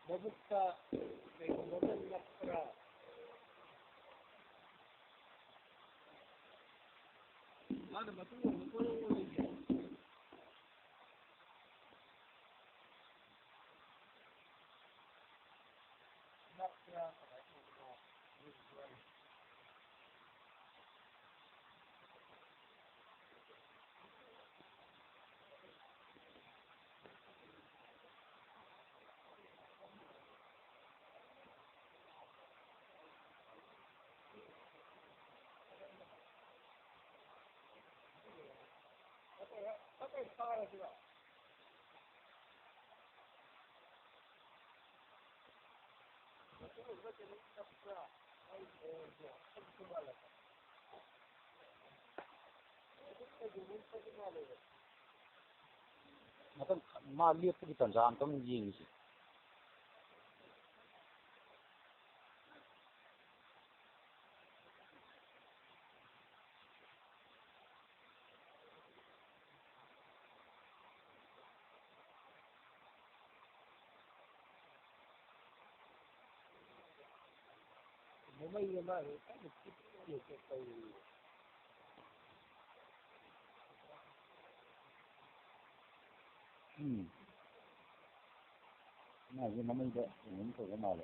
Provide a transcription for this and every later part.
Mabukta may magandang para ano matulog niya para sila. Maka malihat kita jangan kamu jing sih. Mamay naman, ano yung kayo? Nah, ini namanya juga ini tuh kenal.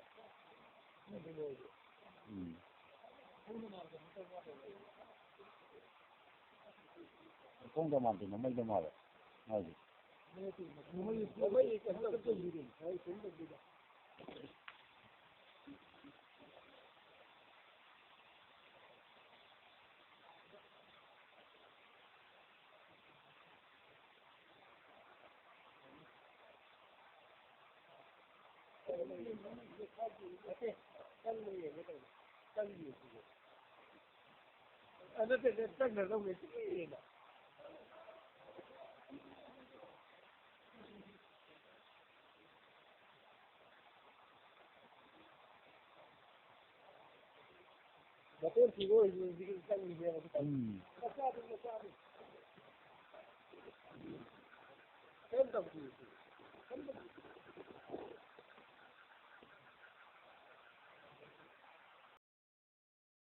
Kung gaman din namay gamal. Ay. Mamay kan ka to yun. Ay, kung bagida. Ano tag na lang ito eh. Betul sih gue bikin tag ni dia. Masabi. Kan tak